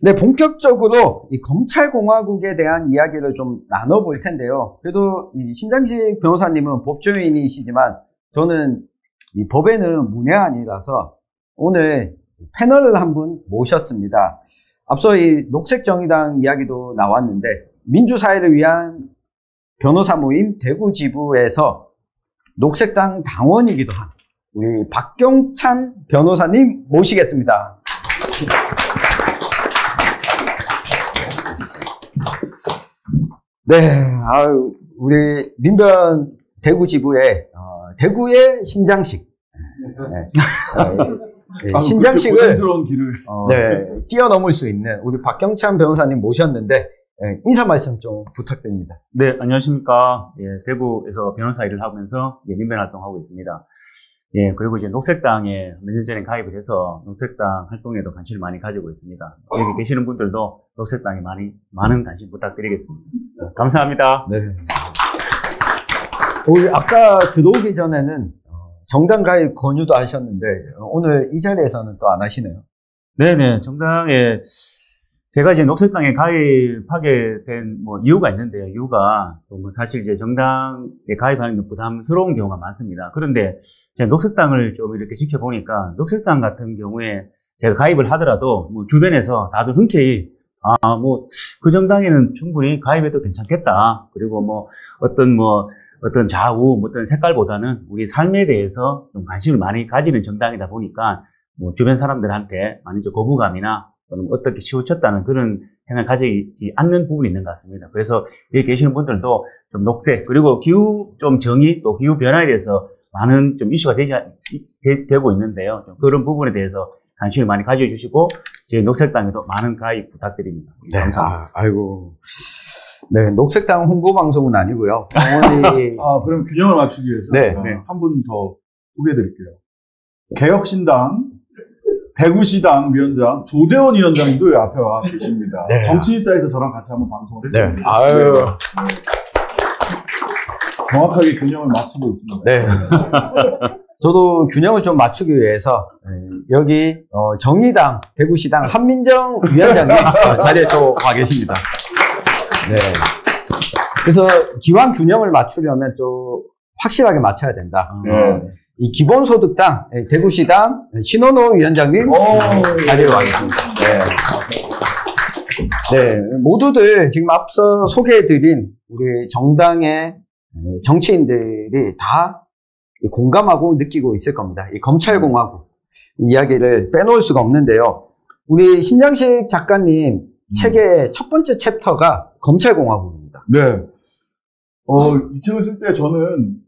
네, 본격적으로 이 검찰공화국에 대한 이야기를 좀 나눠볼 텐데요. 그래도 이 신장식 변호사님은 법조인이시지만 저는 이 법에는 문외한이라서 오늘 패널을 한 분 모셨습니다. 앞서 이 녹색정의당 이야기도 나왔는데 민주사회를 위한 변호사 모임 대구지부에서 녹색당 당원이기도 한 우리 박경찬 변호사님 모시겠습니다. 네, 우리 민변 대구지부의 대구의 신장식, 신장식을 부담스러운 길을 뛰어넘을 수 있는 우리 박경찬 변호사님 모셨는데 인사 말씀 좀 부탁드립니다. 네, 안녕하십니까. 예, 대구에서 변호사 일을 하면서 민변 활동하고 있습니다. 예, 그리고 이제 녹색당에 몇 년 전에 가입을 해서 녹색당 활동에도 관심을 많이 가지고 있습니다. 여기 계시는 분들도 녹색당에 많은 관심 부탁드리겠습니다. 감사합니다. 네. 우리 아까 들어오기 전에는 정당 가입 권유도 하셨는데 오늘 이 자리에서는 또 안 하시네요. 네네, 정당에 제가 이제 녹색당에 가입하게 된 이유가 있는데요. 이유가 사실 이제 정당에 가입하는 게 부담스러운 경우가 많습니다. 그런데 제가 녹색당을 좀 이렇게 지켜보니까 녹색당 같은 경우에 제가 가입을 하더라도 주변에서 다들 흔쾌히 그 정당에는 충분히 가입해도 괜찮겠다. 그리고 어떤 좌우, 어떤 색깔보다는 우리 삶에 대해서 좀 관심을 많이 가지는 정당이다 보니까 주변 사람들한테 많이 좀 거부감이나 어떻게 치우쳤다는 그런 생각을 가지지 않는 부분이 있는 것 같습니다. 그래서 여기 계시는 분들도 좀 녹색, 그리고 기후 좀 정의, 또 기후 변화에 대해서 많은 좀 이슈가 되고 있는데요. 좀 그런 부분에 대해서 관심을 많이 가져주시고, 저희 녹색당에도 많은 가입 부탁드립니다. 네, 감사합니다. 아이고. 네, 녹색당 홍보 방송은 아니고요. 그럼 균형을 맞추기 위해서 한 분 더 소개해드릴게요. 개혁신당 대구시당 위원장 조대원 위원장도 앞에 와 계십니다. 네. 정치인사에서 저랑 같이 한번 방송을 했습니다. 네. 아유. 정확하게 균형을 맞추고 있습니다. 네. 저도 균형을 좀 맞추기 위해서 여기 정의당 대구시당 한민정 위원장님 자리에 또 와 계십니다. 네. 그래서 기왕 균형을 맞추려면 좀 확실하게 맞춰야 된다. 이 기본소득당 대구시당 신원호 위원장님 자리에 와 계십니다. 네. 네, 모두들 지금 앞서 소개해드린 우리 정당의 정치인들이 다 공감하고 느끼고 있을 겁니다. 이 검찰공화국 이야기를 빼놓을 수가 없는데요. 우리 신장식 작가님 책의 첫 번째 챕터가 검찰공화국입니다. 네. 이 책을 쓸 때 저는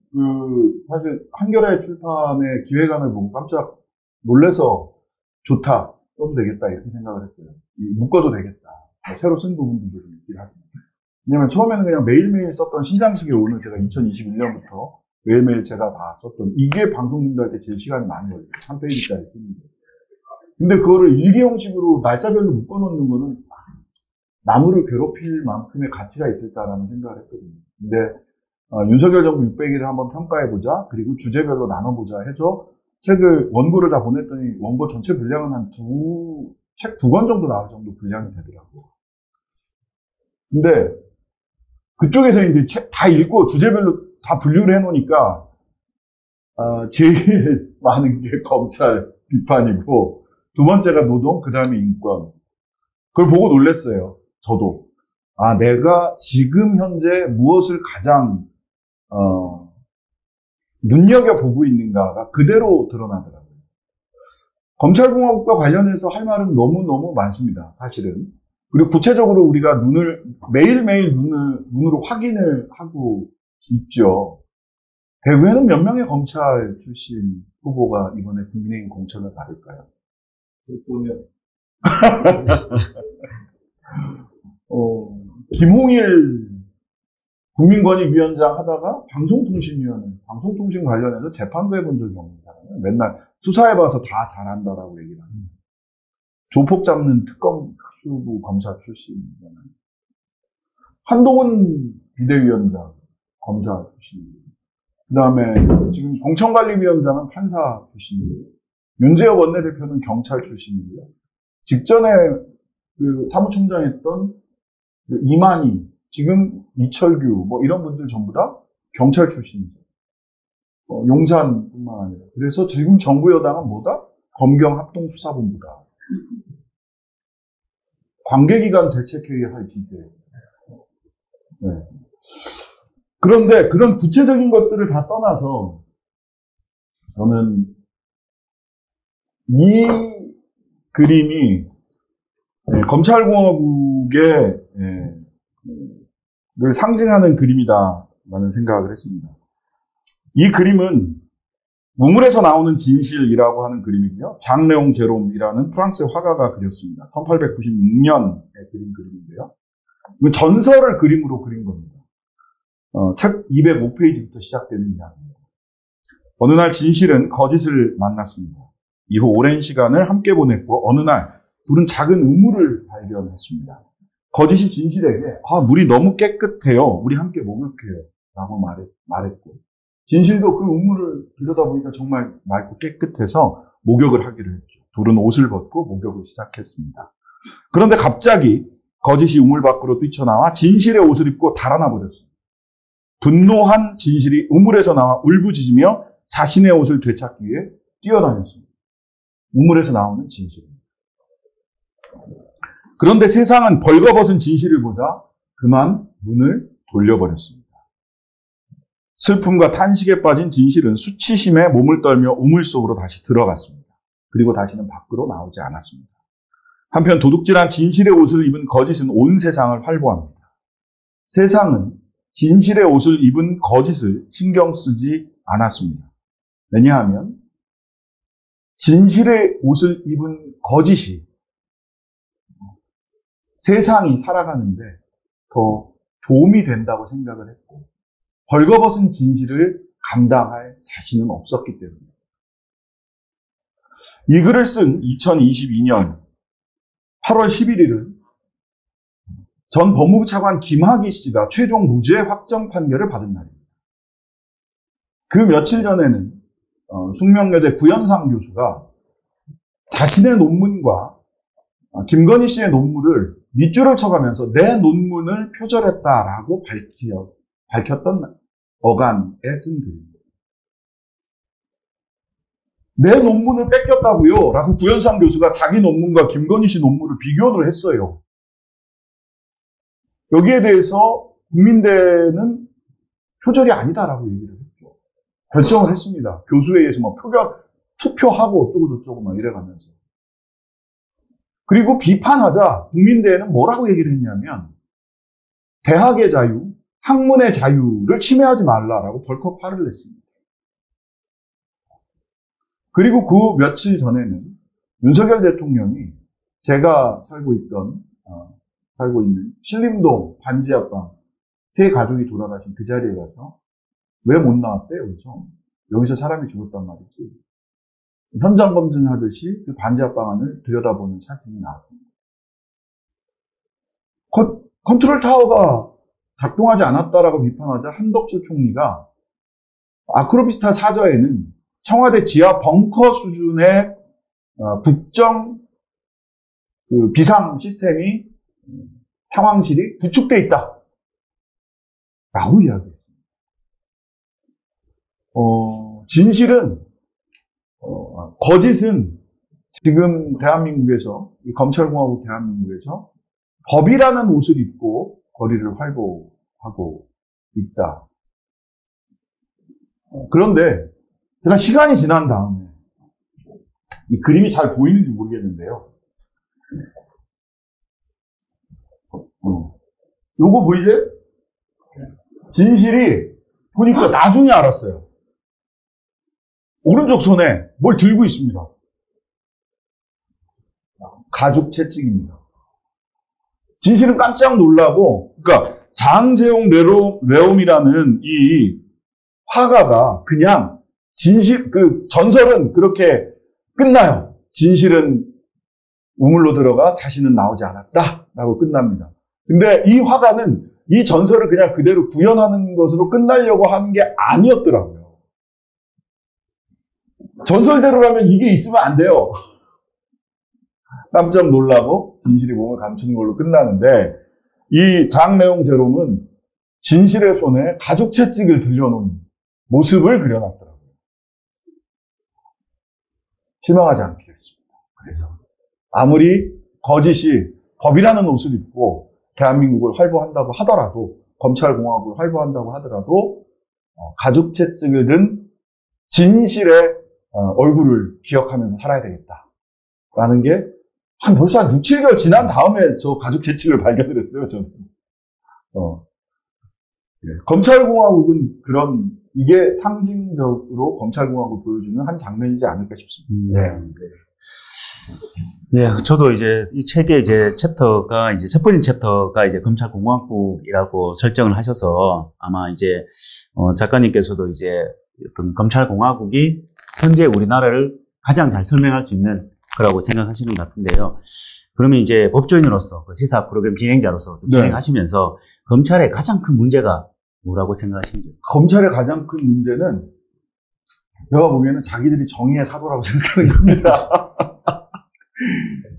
사실 한겨레 출판의 기획안을 보고 깜짝 놀래서 좋다, 써도 되겠다 이렇게 생각을 했어요. 묶어도 되겠다. 새로 쓴 부분들도 좀 있긴 하지만. 왜냐면 처음에는 그냥 매일매일 썼던 신장식의 오늘 제가 2021년부터 매일매일 제가 다 썼던 이게 방송님들 할 때 제일 시간이 많이 걸려요. 3페이지짜리 쓰는데. 근데 그거를 일기 형식으로 날짜별로 묶어놓는 거는 나무를 괴롭힐 만큼의 가치가 있을까라는 생각을 했거든요. 근데 윤석열 정부 600일을 한번 평가해보자, 그리고 주제별로 나눠보자 해서 책을 원고를 다 보냈더니 원고 전체 분량은 한 책 2권 정도 나올 정도 분량이 되더라고요. 근데 그쪽에서 이제 책 다 읽고 주제별로 다 분류를 해놓으니까 제일 많은 게 검찰 비판이고, 두 번째가 노동, 그 다음에 인권. 그걸 보고 놀랐어요. 저도. 내가 지금 현재 무엇을 가장 눈여겨보고 있는가가 그대로 드러나더라고요. 검찰공화국과 관련해서 할 말은 너무너무 많습니다. 사실은. 그리고 구체적으로 우리가 매일매일 눈으로 확인을 하고 있죠. 대구에는 몇 명의 검찰 출신 후보가 이번에 국민의힘 공천을 받을까요? 보면 김홍일 국민권익위원장 하다가 방송통신 관련해서 재판도 해본 적이 없는 사람이에요. 맨날 수사해봐서 다 잘한다라고 얘기를 합니다. 조폭 잡는 특수부 검사 출신이잖아요. 한동훈 비대위원장 검사 출신이에요. 그 다음에 지금 공천관리위원장은 판사 출신이고요. 윤재혁 원내대표는 경찰 출신이고요. 직전에 그 사무총장 했던 그 이만희, 지금 이철규, 뭐 이런 분들 전부 다 경찰 출신이죠. 용산뿐만 아니라. 그래서 지금 정부 여당은 뭐다? 검경합동수사본부다. 관계기관 대책회의 할 기세예요. 네. 그런데 그런 구체적인 것들을 다 떠나서 저는 이 그림이 검찰공화국의 를 상징하는 그림이다라는 생각을 했습니다. 이 그림은 우물에서 나오는 진실이라고 하는 그림이고요. 장레옹 제롬이라는 프랑스의 화가가 그렸습니다. 1896년에 그린 그림인데요. 전설을 그림으로 그린 겁니다. 책 205페이지부터 시작되는 이야기입니다. 어느 날 진실은 거짓을 만났습니다. 이후 오랜 시간을 함께 보냈고 어느 날 둘은 작은 우물을 발견했습니다. 거짓이 진실에게 물이 너무 깨끗해요. 우리 함께 목욕해요. 라고 말했고 진실도 그 우물을 들여다보니까 정말 맑고 깨끗해서 목욕을 하기로 했죠. 둘은 옷을 벗고 목욕을 시작했습니다. 그런데 갑자기 거짓이 우물 밖으로 뛰쳐나와 진실의 옷을 입고 달아나 버렸습니다. 분노한 진실이 우물에서 나와 울부짖으며 자신의 옷을 되찾기 위해 뛰어다녔습니다. 우물에서 나오는 진실입니다. 그런데 세상은 벌거벗은 진실을 보자 그만 눈을 돌려버렸습니다. 슬픔과 탄식에 빠진 진실은 수치심에 몸을 떨며 우물 속으로 다시 들어갔습니다. 그리고 다시는 밖으로 나오지 않았습니다. 한편 도둑질한 진실의 옷을 입은 거짓은 온 세상을 활보합니다. 세상은 진실의 옷을 입은 거짓을 신경 쓰지 않았습니다. 왜냐하면 진실의 옷을 입은 거짓이 세상이 살아가는데 더 도움이 된다고 생각을 했고 벌거벗은 진실을 감당할 자신은 없었기 때문입니다. 이 글을 쓴 2022년 8월 11일은 전 법무부 차관 김학의 씨가 최종 무죄 확정 판결을 받은 날입니다. 그 며칠 전에는 숙명여대 구현상 교수가 자신의 논문과 김건희 씨의 논문을 밑줄을 쳐가면서 내 논문을 표절했다라고 밝혔던 어간에 쓴 글입니다. 내 논문을 뺏겼다고요? 라고 구현상 교수가 자기 논문과 김건희 씨 논문을 비교를 했어요. 여기에 대해서 국민대는 표절이 아니다라고 얘기를 했죠. 결정을 했습니다. 교수회의에서 막 투표하고 어쩌고저쩌고 막 이래가면서. 그리고 비판하자 국민대회는 뭐라고 얘기를 했냐면 대학의 자유, 학문의 자유를 침해하지 말라라고 벌컥 화를 냈습니다. 그리고 그 며칠 전에는 윤석열 대통령이 제가 살고 있는 신림동 반지하방 세 가족이 돌아가신 그 자리에 가서 왜 못 나왔대요? 그래서 여기서 사람이 죽었단 말이지. 현장 검증하듯이 그 반지하방 안을 들여다보는 사진이 나왔습니다. 컨트롤 타워가 작동하지 않았다라고 비판하자 한덕수 총리가 아크로비스타 사저에는 청와대 지하 벙커 수준의 국정 비상 시스템이 상황실이 구축돼 있다 라고 이야기했습니다. 진실은 거짓은 지금 대한민국에서 검찰공화국 대한민국에서 법이라는 옷을 입고 거리를 활보하고 있다. 그런데 제가 시간이 지난 다음에 이 그림이 잘 보이는지 모르겠는데요. 요거 보이지? 진실이 보니까 나중에 알았어요. 오른쪽 손에 뭘 들고 있습니다. 가죽 채찍입니다. 진실은 깜짝 놀라고, 그러니까 장제용 레옴이라는 이 화가가 그냥 전설은 그렇게 끝나요. 진실은 우물로 들어가 다시는 나오지 않았다라고 끝납니다. 근데 이 화가는 이 전설을 그냥 그대로 구현하는 것으로 끝나려고 하는 게 아니었더라고요. 전설대로라면 이게 있으면 안 돼요. 깜짝 놀라고 진실이 몸을 감추는 걸로 끝나는데 이 장래용 제롬은 진실의 손에 가죽 채찍을 들려놓은 모습을 그려놨더라고요. 실망하지 않기로 했습니다. 그래서 아무리 거짓이 법이라는 옷을 입고 대한민국을 활보한다고 하더라도 검찰공화국을 활보한다고 하더라도 가죽 채찍을 든 진실의 얼굴을 기억하면서 살아야 되겠다라는 게 벌써 한 6, 7개월 지난 다음에 저 가죽 채찍을 발견을 했어요. 저는. 검찰공화국은 이게 상징적으로 검찰공화국을 보여주는 한 장면이지 않을까 싶습니다. 네, 저도 이제 이 책의 챕터가 첫 번째 챕터가 검찰공화국이라고 설정을 하셔서 아마 작가님께서도 어떤 검찰공화국이 현재 우리나라를 가장 잘 설명할 수 있는 거라고 생각하시는 것 같은데요. 그러면 법조인으로서 시사 프로그램 진행자로서 진행하시면서 검찰의 가장 큰 문제가 뭐라고 생각하십니까? 검찰의 가장 큰 문제는 내가 보기에는 자기들이 정의의 사도라고 생각하는 겁니다.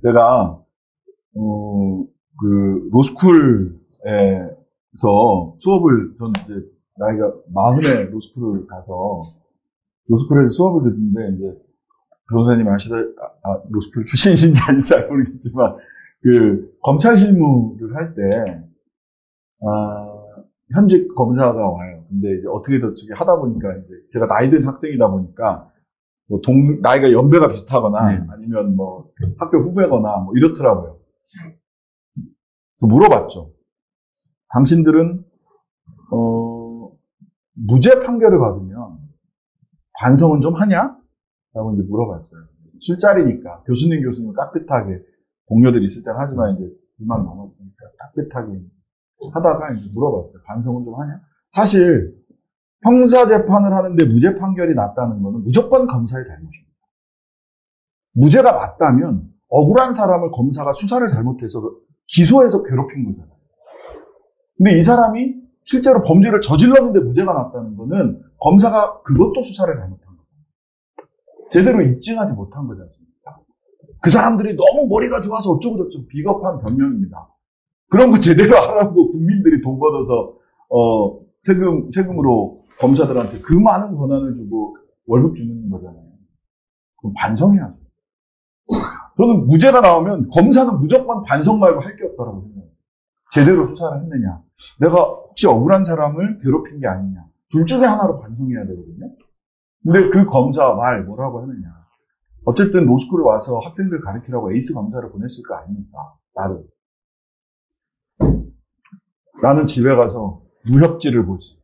제가 로스쿨에서 수업을 전 이제 나이가 40에 로스쿨을 가서 로스쿨에서 수업을 듣는데 변호사님 로스쿨 출신이신지 아닌지 잘 모르겠지만 검찰 실무를 할 때 현직 검사가 와요. 근데 어떻게 하다 보니까 제가 나이 든 학생이다 보니까 나이가 연배가 비슷하거나 아니면 학교 후배거나 이렇더라고요. 그래서 물어봤죠. 당신들은 무죄 판결을 받으면 반성은 좀 하냐? 라고 물어봤어요. 술자리니까 교수님 깍듯하게 동료들이 있을 때는 하지만 불만 많았으니까 깍듯하게 하다가 물어봤어요. 반성은 좀 하냐? 사실 형사 재판을 하는데 무죄 판결이 났다는 것은 무조건 검사의 잘못입니다. 무죄가 맞다면 억울한 사람을 검사가 수사를 잘못해서 기소해서 괴롭힌 거잖아요. 근데 이 사람이 실제로 범죄를 저질렀는데 무죄가 났다는 것은 검사가 그것도 수사를 잘못한 거예요. 제대로 입증하지 못한 거지 않습니까? 그 사람들이 너무 머리가 좋아서 어쩌고저쩌고 비겁한 변명입니다. 그런 거 제대로 하라고 국민들이 돈 걷어서 세금으로 검사들한테 그 많은 권한을 주고 월급 주는 거잖아요. 그럼 반성해야죠. 저는 무죄가 나오면 검사는 무조건 반성 말고 할 게 없다고 생각해요. 제대로 수사를 했느냐, 내가 혹시 억울한 사람을 괴롭힌 게 아니냐, 둘 중에 하나로 반성해야 되거든요. 근데 그 검사 말 뭐라고 하느냐. 어쨌든 로스쿨에 와서 학생들 가르치라고 에이스 검사를 보냈을 거 아닙니까? 나는 집에 가서 무협지를 보지.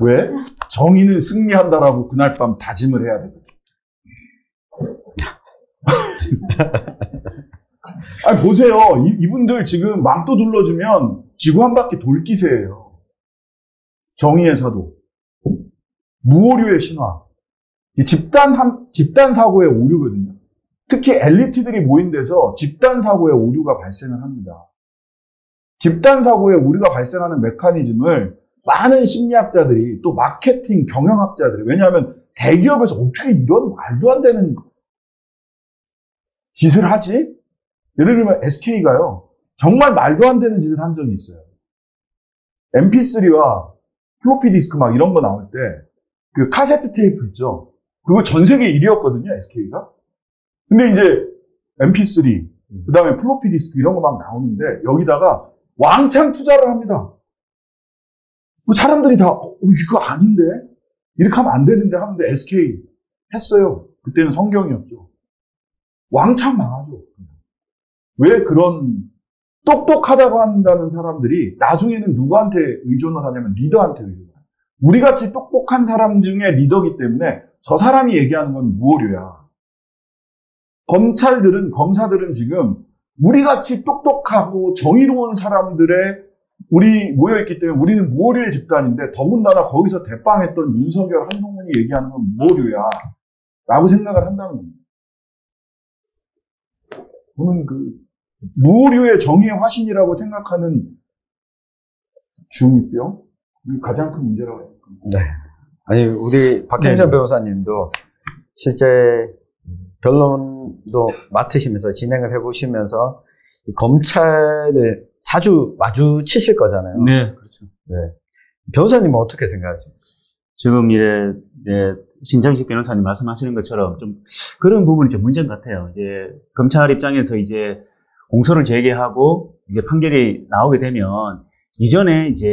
왜? 정의는 승리한다라고 그날 밤 다짐을 해야 되거든. 아니, 보세요. 이분들 지금 망토 둘러주면 지구 한 바퀴 돌 기세예요. 정의의 사도. 무오류의 신화. 집단 사고의 오류거든요. 특히 엘리트들이 모인 데서 집단 사고의 오류가 발생을 합니다. 집단 사고의 오류가 발생하는 메커니즘을 많은 심리학자들이 또 마케팅 경영학자들이, 왜냐하면 대기업에서 어떻게 이런 말도 안 되는 짓을 하지? 예를 들면 SK가요. 정말 말도 안 되는 짓을 한 적이 있어요. MP3와 플로피 디스크 막 이런 거 나올 때 그 카세트 테이프 있죠. 그거 전 세계 1위였거든요, SK가. 근데 이제 MP3, 그 다음에 플로피 디스크 이런 거 막 나오는데 여기다가 왕창 투자를 합니다. 사람들이 다 이거 아닌데? 이렇게 하면 안 되는데 하는데 SK 했어요. 그때는 성경이었죠. 왕창 망하죠. 왜 그런 똑똑하다고 한다는 사람들이 나중에는 누구한테 의존을 하냐면 리더한테 의존을 해요. 우리같이 똑똑한 사람 중에 리더기 때문에 저 사람이 얘기하는 건 무오류야. 검사들은 지금 우리같이 똑똑하고 정의로운 사람들의 우리 모여있기 때문에 우리는 무오류의 집단인데 더군다나 거기서 대빵했던 윤석열, 한동훈이 얘기하는 건 무오류야 라고 생각을 한다는 겁니다. 저는 무오류의 정의의 화신이라고 생각하는 중2병? 이게 가장 큰 문제라고 생각합니다. 네. 아니, 우리 박형전 변호사님도 실제 변론도 맡으시면서 진행을 해보시면서 검찰을 자주 마주치실 거잖아요. 네, 그렇죠. 네. 변호사님은 어떻게 생각하세요? 지금 이제 신장식 변호사님 말씀하시는 것처럼 좀 그런 부분이 좀 문제인 것 같아요. 이제 검찰 입장에서 이제 공소를 제기하고 이제 판결이 나오게 되면 이전에 이제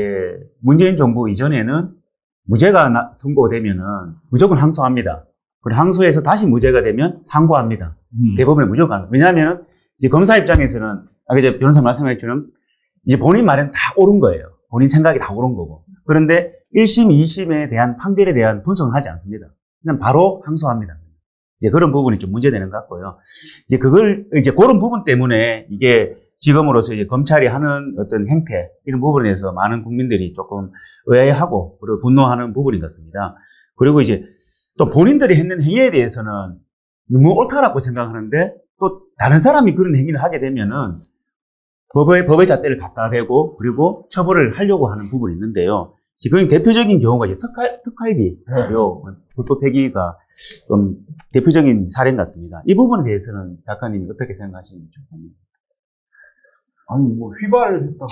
문재인 정부 이전에는 무죄가 선고되면은 무조건 항소합니다. 그리고 항소해서 다시 무죄가 되면 상고합니다. 대법원에 무조건 합니다. 왜냐하면 이제 검사 입장에서는 아까 이제 변호사 말씀하셨처럼 이제 본인 말은 다 옳은 거예요. 본인 생각이 다 옳은 거고. 그런데 1심, 2심에 대한 판결에 대한 분석은 하지 않습니다. 그냥 바로 항소합니다. 이제 그런 부분이 좀 문제되는 것 같고요. 이제 그런 부분 때문에 이게 지금으로서 이제 검찰이 하는 어떤 행태, 이런 부분에 대해서 많은 국민들이 조금 의아해하고, 그리고 분노하는 부분인 것 같습니다. 그리고 이제 또 본인들이 했는 행위에 대해서는 너무 옳다라고 생각하는데, 또 다른 사람이 그런 행위를 하게 되면은 법의 잣대를 갖다 대고, 그리고 처벌을 하려고 하는 부분이 있는데요. 지금 대표적인 경우가 이제 특활비요. 불법 폐기가 좀 대표적인 사례인 것 같습니다. 이 부분에 대해서는 작가님이 어떻게 생각하시는지 좀 봅니다. 아니, 뭐, 휘발을 했다고.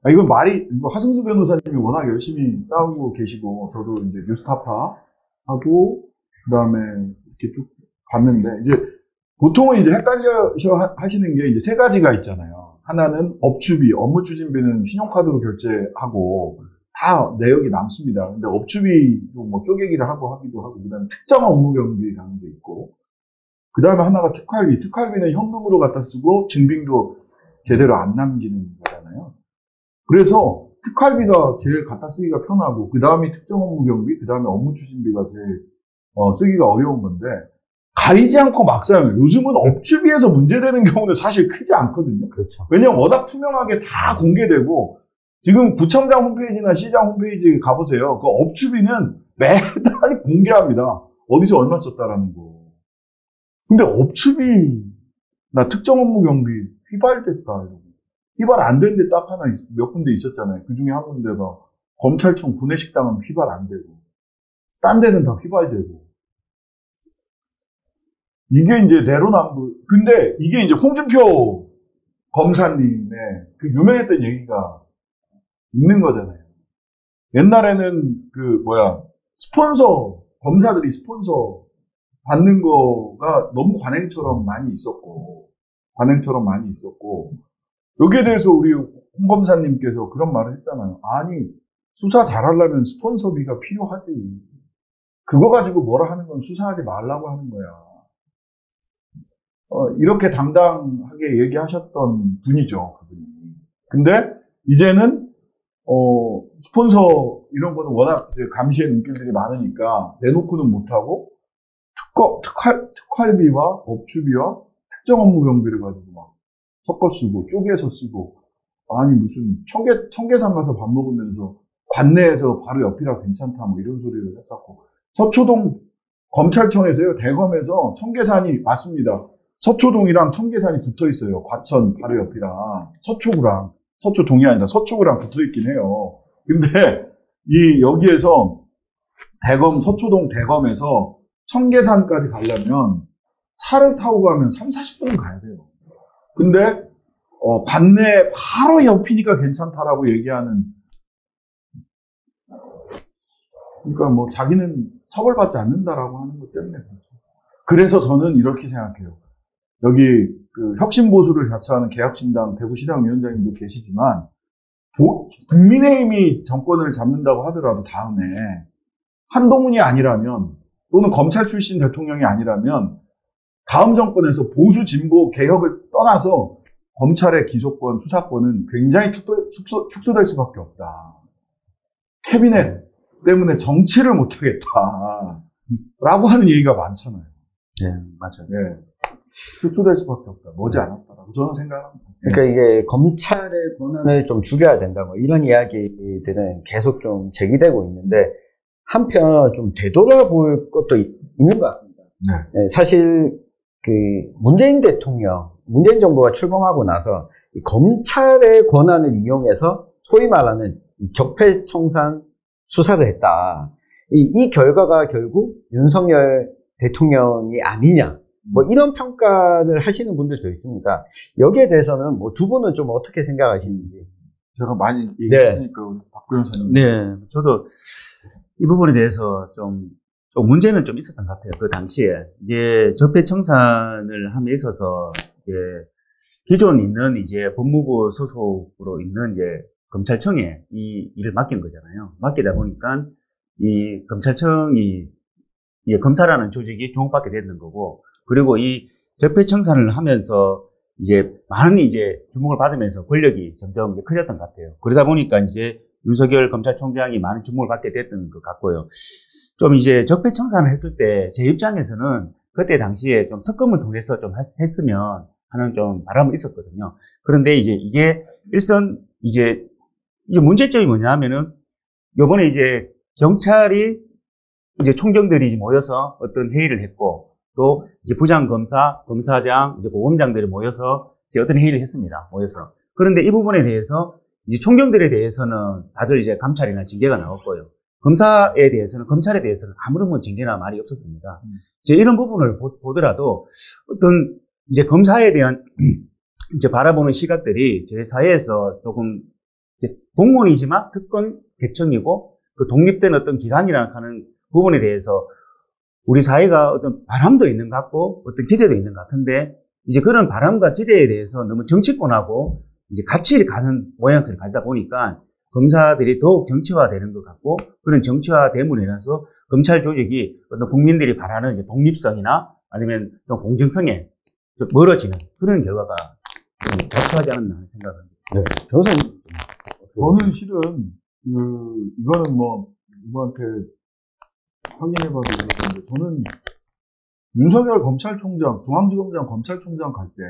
이건 하승수 변호사님이 워낙 열심히 싸우고 계시고, 저도 이제 뉴스타파 하고, 그 다음에 이렇게 쭉 봤는데, 이제, 보통은 이제 헷갈려 하시는 게 이제 세 가지가 있잖아요. 하나는 업추비, 업무 추진비는 신용카드로 결제하고, 다 내역이 남습니다. 근데 업추비도 뭐 쪼개기를 하기도 하고, 그 다음에 특정 업무 경비라는 게 있고, 그 다음에 하나가 특활비. 특활비는 현금으로 갖다 쓰고 증빙도 제대로 안 남기는 거잖아요. 그래서 특활비가 제일 갖다 쓰기가 편하고, 그 다음에 특정 업무 경비, 그 다음에 업무 추진비가 제일 쓰기가 어려운 건데, 가리지 않고 막 써요. 요즘은 업추비에서 문제되는 경우는 사실 크지 않거든요. 그렇죠. 왜냐면 워낙 투명하게 다 공개되고, 지금 구청장 홈페이지나 시장 홈페이지 가보세요. 그 업추비는 매달 공개합니다. 어디서 얼마 썼다라는 거. 근데 업추비나 특정 업무 경비 휘발됐다 이러고. 휘발 안 된 데 딱 하나 몇 군데 있었잖아요. 그 중에 한 군데가 검찰청 구내식당은 휘발 안 되고, 딴 데는 다 휘발되고. 이게 이제 내로남불. 근데 이게 이제 홍준표 검사님의 그 유명했던 얘기가 있는 거잖아요. 옛날에는 검사들이 스폰서 받는 거가 너무 관행처럼 많이 있었고, 여기에 대해서 우리 홍 검사님께서 그런 말을 했잖아요. 아니, 수사 잘하려면 스폰서비가 필요하지. 그거 가지고 뭐라 하는 건 수사하지 말라고 하는 거야. 이렇게 당당하게 얘기하셨던 분이죠, 그분이. 근데 이제는 스폰서 이런 거는 워낙 이제 감시의 눈길들이 많으니까 내놓고는 못하고 특활비와 업추비와 특정 업무 경비를 가지고 막 섞어 쓰고 쪼개서 쓰고, 아니 무슨 청계산 가서 밥 먹으면서 관내에서 바로 옆이라 괜찮다 뭐 이런 소리를 했었고, 서초동 검찰청에서요, 대검에서 청계산이 맞습니다. 서초동이랑 청계산이 붙어 있어요. 과천 바로 옆이랑 서초구랑 아니라 서초구랑 붙어 있긴 해요. 근데 여기에서 서초동 대검에서 청계산까지 가려면 차를 타고 가면 30-40분 가야 돼요. 근데 관내 바로 옆이니까 괜찮다라고 얘기하는, 그러니까 뭐 자기는 처벌받지 않는다라고 하는 것 때문에 그렇죠. 그래서 저는 이렇게 생각해요. 여기 그 혁신보수를 자처하는 개혁신당 대구시당위원장님도 계시지만, 국민의힘이 정권을 잡는다고 하더라도 다음에 한동훈이 아니라면, 또는 검찰 출신 대통령이 아니라면 다음 정권에서 보수 진보 개혁을 떠나서 검찰의 기소권, 수사권은 굉장히 축소될 수밖에 없다. 캐비넷 때문에 정치를 못하겠다 라고 하는 얘기가 많잖아요. 네, 맞아요. 네. 축소될 수밖에 없다. 머지않았다라고 저는 생각합니다. 그러니까 이게 검찰의 권한을 좀 줄여야 된다, 뭐 이런 이야기들은 계속 좀 제기되고 있는데, 한편 좀 되돌아볼 것도 있는 것 같습니다. 네. 사실 그 문재인 정부가 출범하고 나서 검찰의 권한을 이용해서 소위 말하는 적폐청산 수사를 했다. 이 결과가 결국 윤석열 대통령이 아니냐, 뭐 이런 평가를 하시는 분들도 있습니다. 여기에 대해서는 뭐 두 분은 좀 어떻게 생각하시는지. 제가 많이 얘기했으니까 우리 박 변호사님. 네, 저도 이 부분에 대해서 좀 문제는 좀 있었던 것 같아요. 그 당시에 이게 적폐청산을 함에 있어서 이제 기존 있는 이제 법무부 소속으로 있는 이제 검찰청에 이 일을 맡긴 거잖아요. 맡기다 보니까 이 검찰청이 검사라는 조직이 주목받게 되는 거고, 그리고 이 적폐청산을 하면서 이제 많은 이제 주목을 받으면서 권력이 점점 이제 커졌던 것 같아요. 그러다 보니까 이제 윤석열 검찰총장이 많은 주목을 받게 됐던 것 같고요. 좀 이제 적폐청산을 했을 때 제 입장에서는 그때 당시에 좀 특검을 통해서 좀 했으면 하는 좀 바람은 있었거든요. 그런데 이제 이게 일선 이제 문제점이 뭐냐 하면은 요번에 이제 경찰이 이제 총경들이 모여서 어떤 회의를 했고, 또 이제 부장검사, 검사장, 이제 고검장들이 모여서 이제 어떤 회의를 했습니다. 모여서. 그런데 이 부분에 대해서 이제 총경들에 대해서는 다들 이제 감찰이나 징계가 나왔고요. 검찰에 대해서는 아무런 뭐 징계나 말이 없었습니다. 이제 이런 부분을 보더라도 어떤 이제 검사에 대한 이제 바라보는 시각들이 저희 사회에서 조금 공무원이지만 특권 계층이고 그 독립된 어떤 기관이라 하는 부분에 대해서 우리 사회가 어떤 바람도 있는 것 같고 어떤 기대도 있는 것 같은데, 이제 그런 바람과 기대에 대해서 너무 정치권하고 이제 같이 가는 모양새를 가다 보니까 검사들이 더욱 정치화되는 것 같고, 그런 정치화됨으로 인해서 검찰 조직이 어떤 국민들이 바라는 이제 독립성이나 아니면 좀 공정성에 좀 멀어지는 그런 결과가 좀 발생하지 않았나 하는 생각합니다. 네. 변호사님. 저는 실은 이거는 뭐 누구한테 확인해봐도 그렇는데, 저는 윤석열 검찰총장, 중앙지검장 검찰총장 갈 때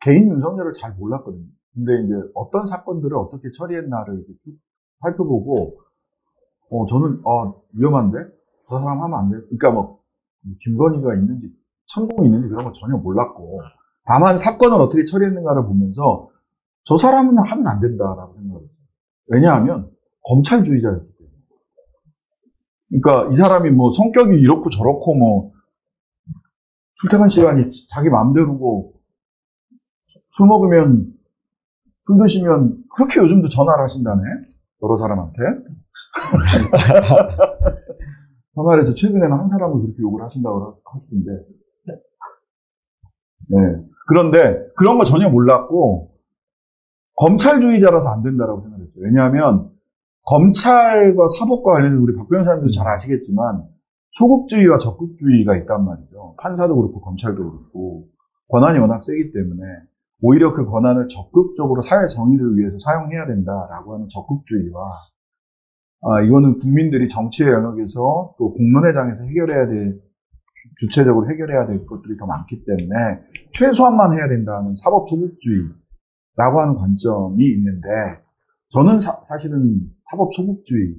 개인 윤석열을 잘 몰랐거든요. 근데 이제 어떤 사건들을 어떻게 처리했나를 이렇게 쭉 살펴보고, 저는 위험한데 저 사람 하면 안 돼. 그러니까 뭐 김건희가 있는지 천공이 있는지 그런 거 전혀 몰랐고, 다만 사건을 어떻게 처리했는가를 보면서 저 사람은 하면 안 된다라고 생각했어요. 왜냐하면 검찰주의자였기 때문에. 그러니까 이 사람이 뭐 성격이 이렇고 저렇고 뭐 출퇴근 시간이 자기 마음대로고 술 먹으면 술 드시면 그렇게 요즘도 전화를 하신다네, 여러 사람한테. 전화를 최근에는 한 사람을 그렇게 욕을 하신다고 하시던데. 네. 그런데 그런 거 전혀 몰랐고 검찰주의자라서 안 된다라고 생각했어요. 왜냐하면 검찰과 사법과 관련해서 우리 박 변호사님도 잘 아시겠지만 소극주의와 적극주의가 있단 말이죠. 판사도 그렇고 검찰도 그렇고 권한이 워낙 세기 때문에 오히려 그 권한을 적극적으로 사회 정의를 위해서 사용해야 된다라고 하는 적극주의와, 이거는 국민들이 정치의 영역에서 또 공론회장에서 주체적으로 해결해야 될 것들이 더 많기 때문에 최소한만 해야 된다는 사법 소극주의라고 하는 관점이 있는데, 저는 사실은 사법 소극주의,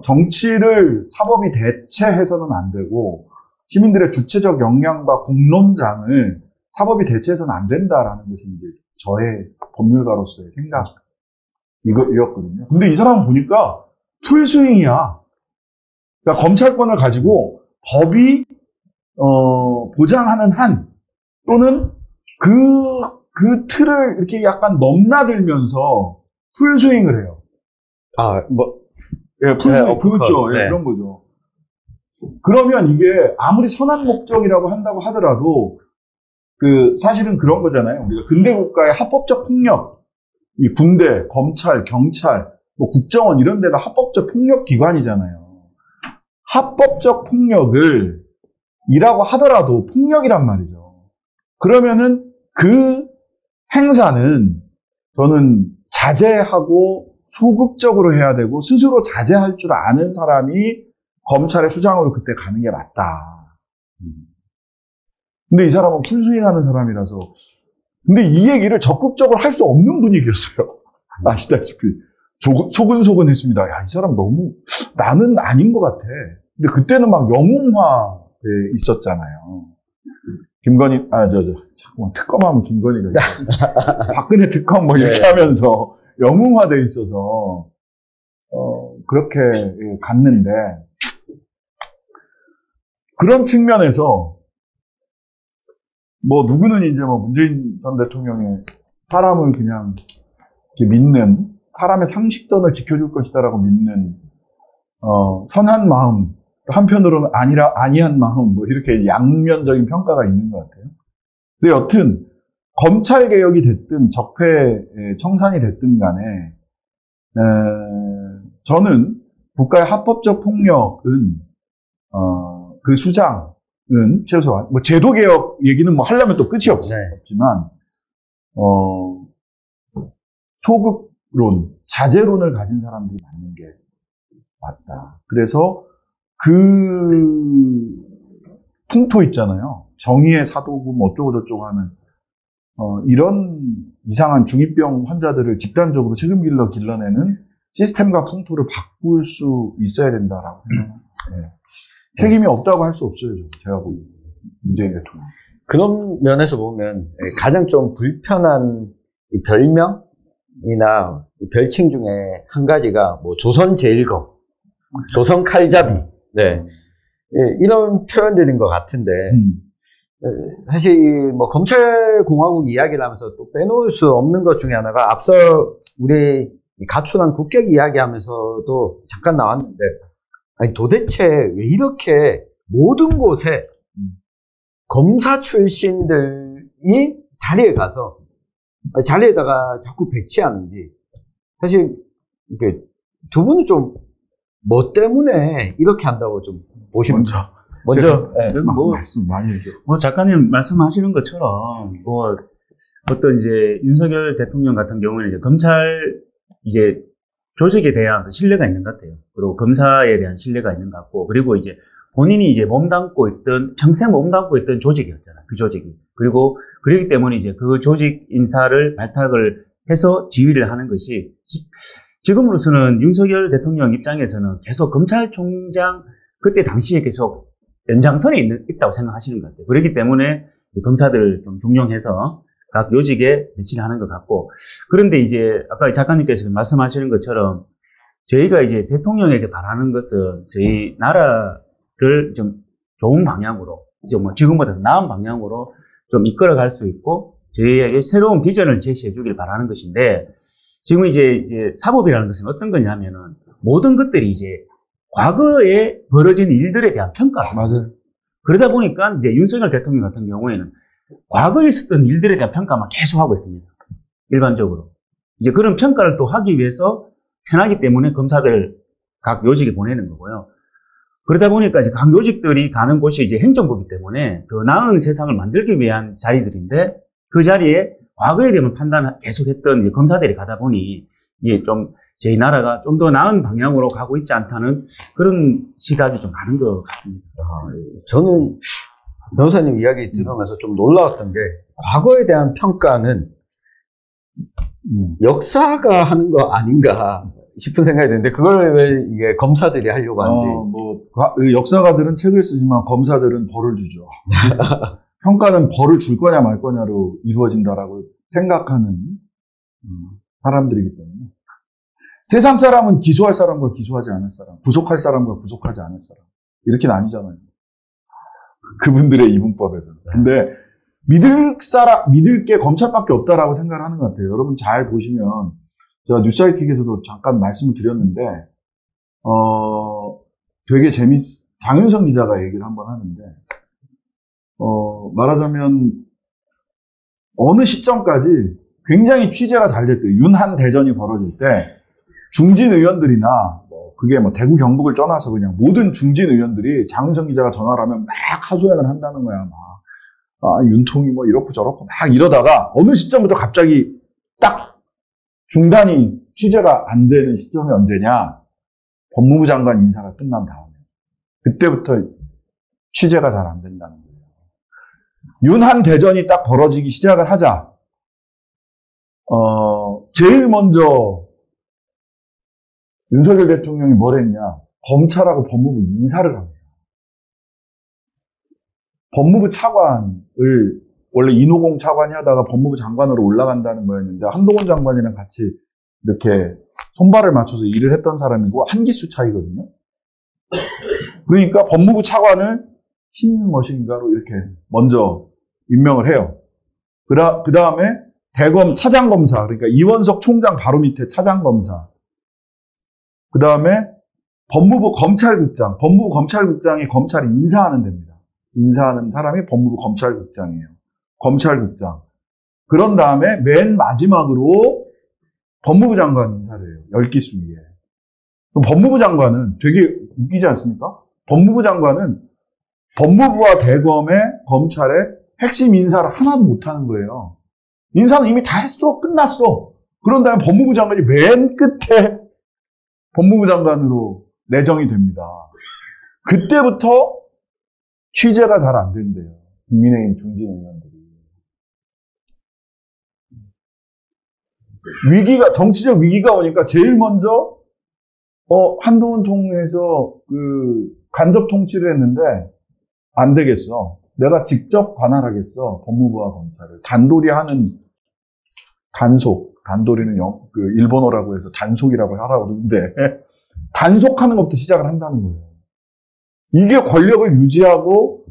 정치를 사법이 대체해서는 안 되고 시민들의 주체적 역량과 공론장을 사법이 대체해서는 안 된다라는 것이 이제 저의 법률가로서의 생각이었거든요. 근데 이 사람은 보니까 풀스윙이야. 그러니까 검찰권을 가지고 법이 보장하는 한, 또는 그 틀을 이렇게 약간 넘나들면서 풀스윙을 해요. 예, 풀스윙. 그렇죠. 예, 그런 거죠. 그러면 이게 아무리 선한 목적이라고 한다고 하더라도 사실은 그런 거잖아요. 우리가 근대 국가의 합법적 폭력, 이 군대, 검찰, 경찰, 뭐 국정원 이런 데가 합법적 폭력 기관이잖아요. 합법적 폭력을 이라고 하더라도 폭력이란 말이죠. 그러면은 그 행사는 저는 자제하고 소극적으로 해야 되고 스스로 자제할 줄 아는 사람이 검찰의 수장으로 그때 가는 게 맞다. 근데 이 사람은 풀스윙하는 사람이라서. 근데 이 얘기를 적극적으로 할 수 없는 분위기였어요. 아시다시피. 소근소근 했습니다. 야, 이 사람 너무, 나는 아닌 것 같아. 근데 그때는 막 영웅화에 있었잖아요. 김건희, 잠깐만, 특검하면 김건희가 박근혜 특검 뭐 이렇게 하면서 영웅화돼 있어서, 그렇게 갔는데, 그런 측면에서 뭐 누구는 이제 뭐 문재인 전 대통령의 사람을 그냥 이렇게 믿는, 사람의 상식선을 지켜줄 것이다라고 믿는 선한 마음, 한편으로는 아니한 마음, 뭐 이렇게 양면적인 평가가 있는 것 같아요. 근데 여튼 검찰 개혁이 됐든 적폐 청산이 됐든 간에 저는 국가의 합법적 폭력은 그 수장은 최소한 뭐 제도 개혁 얘기는 뭐 하려면 또 끝이 없지만 소극론, 자제론을 가진 사람들이 맞는 게 맞다. 그래서 그 풍토 있잖아요. 정의의 사도구 뭐 어쩌고 저쩌고 하는 이런 이상한 중이병 환자들을 집단적으로 책임질러 길러내는 시스템과 풍토를 바꿀 수 있어야 된다라고 생각합니다. 네. 책임이 없다고 할 수 없어요. 제가 보기에는 문재인 대통령. 그런 면에서 보면 가장 좀 불편한 별명이나 별칭 중에 한 가지가 뭐 조선 제일검, 조선 칼잡이, 네, 이런 표현들인 것 같은데 사실 뭐 검찰공화국 이야기를 하면서 또 빼놓을 수 없는 것 중에 하나가 앞서 우리 가춘한 국격 이야기하면서도 잠깐 나왔는데, 아니 도대체 왜 이렇게 모든 곳에 검사 출신들이 자리에 가서 자리에다가 자꾸 배치하는지, 사실 이렇게 두 분은 좀 뭐 때문에 이렇게 한다고 좀 보십니까? 먼저 말씀 많이 해줘. 뭐 작가님 말씀하시는 것처럼 뭐 어떤 이제 윤석열 대통령 같은 경우는 이제 검찰 이제 조직에 대한 신뢰가 있는 것 같아요. 그리고 검사에 대한 신뢰가 있는 것 같고, 그리고 이제 본인이 이제 평생 몸담고 있던 조직이었잖아요. 그 조직이. 그리고 그렇기 때문에 이제 그 조직 인사를 발탁을 해서 지휘를 하는 것이, 지금으로서는 윤석열 대통령 입장에서는 계속 검찰총장 그때 당시에 계속 연장선에 있다고 생각하시는 것 같아요. 그렇기 때문에 검사들을 좀 중용해서 각 요직에 배치를 하는 것 같고, 그런데 이제 아까 작가님께서 말씀하시는 것처럼 저희가 이제 대통령에게 바라는 것은 저희 나라를 좀 좋은 방향으로, 이제 뭐 지금보다 더 나은 방향으로 좀 이끌어갈 수 있고 저희에게 새로운 비전을 제시해 주길 바라는 것인데, 지금 이제 사법이라는 것은 어떤 거냐면은 모든 것들이 이제 과거에 벌어진 일들에 대한 평가입니다. 맞아요. 그러다 보니까 이제 윤석열 대통령 같은 경우에는 과거에 있었던 일들에 대한 평가만 계속 하고 있습니다. 일반적으로. 이제 그런 평가를 또 하기 위해서 편하기 때문에 검사들 각 요직에 보내는 거고요. 그러다 보니까 이제 각 요직들이 가는 곳이 이제 행정부이기 때문에 더 나은 세상을 만들기 위한 자리들인데, 그 자리에 과거에 대한 판단을 계속했던 검사들이 가다 보니 이게 좀 저희 나라가 좀 더 나은 방향으로 가고 있지 않다는 그런 시각이 좀 많은 것 같습니다. 저는 변호사님 이야기 들으면서 좀 놀라웠던 게, 과거에 대한 평가는 역사가 하는 거 아닌가 싶은 생각이 드는데, 그걸 왜 이게 검사들이 하려고 하는지. 역사가들은 책을 쓰지만 검사들은 벌을 주죠. 평가는 벌을 줄 거냐 말 거냐로 이루어진다라고 생각하는 사람들이기 때문에, 세상 사람은 기소할 사람과 기소하지 않을 사람, 구속할 사람과 구속하지 않을 사람, 이렇게 나뉘잖아요. 그분들의 이분법에서. 근데 믿을 게 검찰밖에 없다라고 생각을 하는 것 같아요. 여러분 잘 보시면, 제가 뉴스사이킥에서도 잠깐 말씀을 드렸는데, 되게 장윤성 기자가 얘기를 한번 하는데, 말하자면 어느 시점까지 굉장히 취재가 잘 됐대요. 윤한 대전이 벌어질 때 중진 의원들이나 그게 대구 경북을 떠나서 그냥 모든 중진 의원들이 장윤성 기자가 전화를 하면 막 하소연을 한다는 거야. 윤통이 이렇고 저렇고 막 이러다가 어느 시점부터 갑자기 딱 중단이, 취재가 안 되는 시점이 언제냐? 법무부 장관 인사가 끝난 다음에. 그때부터 취재가 잘 안 된다는 거예요. 윤한 대전이 딱 벌어지기 시작을 하자, 제일 먼저 윤석열 대통령이 뭘 했냐? 검찰하고 법무부 인사를 합니다. 법무부 차관을 원래 인호공 차관이 하다가 법무부 장관으로 올라간다는 거였는데, 한동훈 장관이랑 같이 이렇게 손발을 맞춰서 일을 했던 사람이고 한 기수 차이거든요. 그러니까 법무부 차관을 신머신가로 이렇게 먼저 임명을 해요. 그 다음에 대검 차장검사, 그러니까 이원석 총장 바로 밑에 차장검사. 그 다음에 법무부 검찰국장이 검찰을 인사하는 데입니다. 인사하는 사람이 법무부 검찰국장이에요. 검찰국장. 그런 다음에 맨 마지막으로 법무부 장관 인사를 해요. 10기수 위에. 그럼 법무부 장관은 되게 웃기지 않습니까? 법무부 장관은 법무부와 대검의 검찰의 핵심 인사를 하나도 못하는 거예요. 인사는 이미 다 했어. 끝났어. 그런 다음에 법무부 장관이 맨 끝에 법무부 장관으로 내정이 됩니다. 그때부터 취재가 잘 안 된대요. 국민의힘 중진 의원들이. 정치적 위기가 오니까 제일 먼저 한동훈 총리에서 간접 통치를 했는데 안 되겠어. 내가 직접 관할하겠어. 법무부와 검찰을. 단돌이 하는 단돌이는 일본어라고 해서 단속이라고 하라고 그러는데 단속하는 것부터 시작을 한다는 거예요. 이게 권력을 유지하고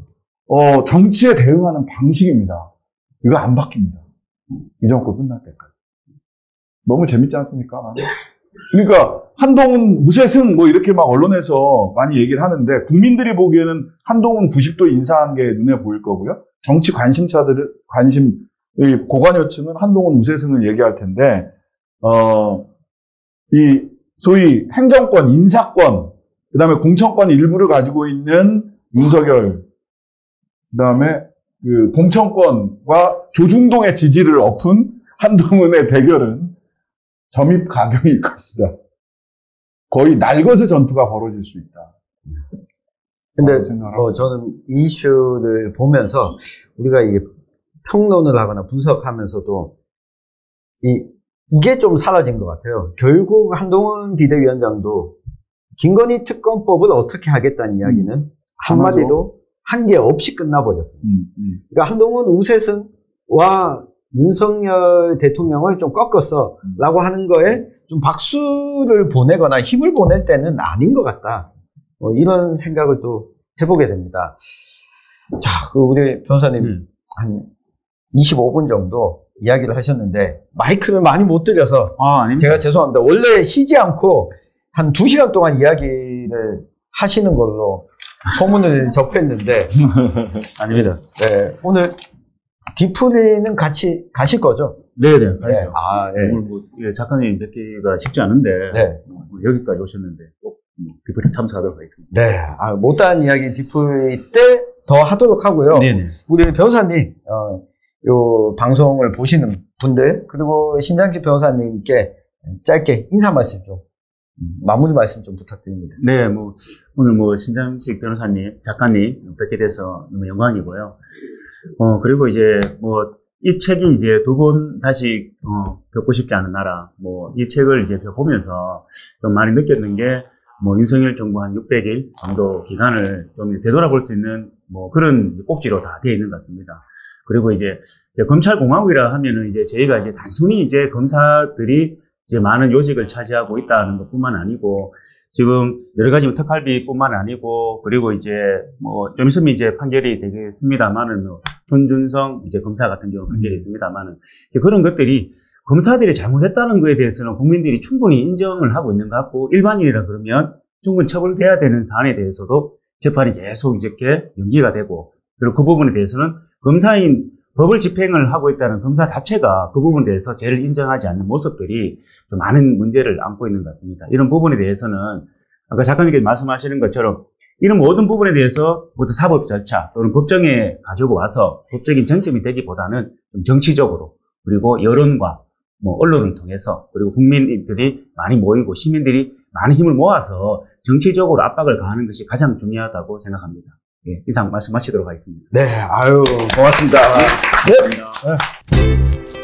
정치에 대응하는 방식입니다. 이거 안 바뀝니다. 이 정권 끝날 때까지. 너무 재밌지 않습니까? 그러니까 한동훈 우세승 이렇게 막 언론에서 많이 얘기를 하는데 국민들이 보기에는 한동훈 90도 인사한 게 눈에 보일 거고요. 정치 이 고관여층은 한동훈 우세승을 얘기할 텐데 이 소위 행정권, 인사권, 그다음에 공천권 일부를 가지고 있는 윤석열, 그다음에 공천권과 조중동의 지지를 엎은 한동훈의 대결은 점입가경일 것이다. 거의 날것의 전투가 벌어질 수 있다. 근데 저는 이 이슈를 보면서 우리가 이게 평론을 하거나 분석하면서도 이게 좀 사라진 것 같아요. 결국 한동훈 비대위원장도 김건희 특검법을 어떻게 하겠다는 이야기는 한마디도 한 게 없이 끝나버렸습니다. 그러니까 한동훈 우세승과 윤석열 대통령을 좀 꺾었어 라고 하는 거에 좀 박수를 보내거나 힘을 보낼 때는 아닌 것 같다. 이런 생각을 또 해보게 됩니다. 자, 우리 변호사님 한 25분 정도 이야기를 하셨는데 마이크를 많이 못 드려서 제가 죄송합니다. 원래 쉬지 않고 한 2시간 동안 이야기를 하시는 걸로 소문을 접했는데 아닙니다. 네, 오늘 디프리는 같이 가실 거죠? 네네. 네. 오늘 작가님 뵙기가 쉽지 않은데 여기까지 오셨는데 꼭 디프리 참석하도록 하겠습니다. 네, 못다한 이야기 디프리 때 더 하도록 하고요. 네네. 우리 변호사님, 요 방송을 보시는 분들 그리고 신장식 변호사님께 짧게 인사 말씀 좀 마무리 말씀 좀 부탁드립니다. 네, 오늘 신장식 변호사님, 작가님 뵙게 돼서 너무 영광이고요. 그리고 이제 이 책이 이제 2번 다시 겪고 싶지 않은 나라 이 책을 이제 보면서 좀 많이 느꼈는 게 윤석열 정부 한 600일 정도 기간을 좀 되돌아볼 수 있는 그런 꼭지로 다 되어 있는 것 같습니다. 그리고 이제 검찰공화국이라 하면은 이제 저희가 이제 단순히 이제 검사들이 이제 많은 요직을 차지하고 있다는 것뿐만 아니고 지금 여러 가지 특활비뿐만 아니고 그리고 이제 좀 있으면 이제 판결이 되겠습니다만은 손준성 이제 검사 같은 경우 판결이 있습니다만은 그런 것들이 검사들이 잘못했다는 거에 대해서는 국민들이 충분히 인정을 하고 있는 것 같고 일반인이라 그러면 충분히 처벌돼야 되는 사안에 대해서도 재판이 계속 이렇게 연기가 되고 그리고 그 부분에 대해서는 검사인 법을 집행을 하고 있다는 검사 자체가 그 부분에 대해서 죄를 인정하지 않는 모습들이 좀 많은 문제를 안고 있는 것 같습니다. 이런 부분에 대해서는 아까 작가님께서 말씀하시는 것처럼 이런 모든 부분에 대해서 모두 사법 절차 또는 법정에 가지고 와서 법적인 쟁점이 되기보다는 좀 정치적으로 그리고 여론과 언론을 통해서 그리고 국민들이 많이 모이고 시민들이 많은 힘을 모아서 정치적으로 압박을 가하는 것이 가장 중요하다고 생각합니다. 예, 이상 말씀 마치도록 하겠습니다. 네, 고맙습니다. 네.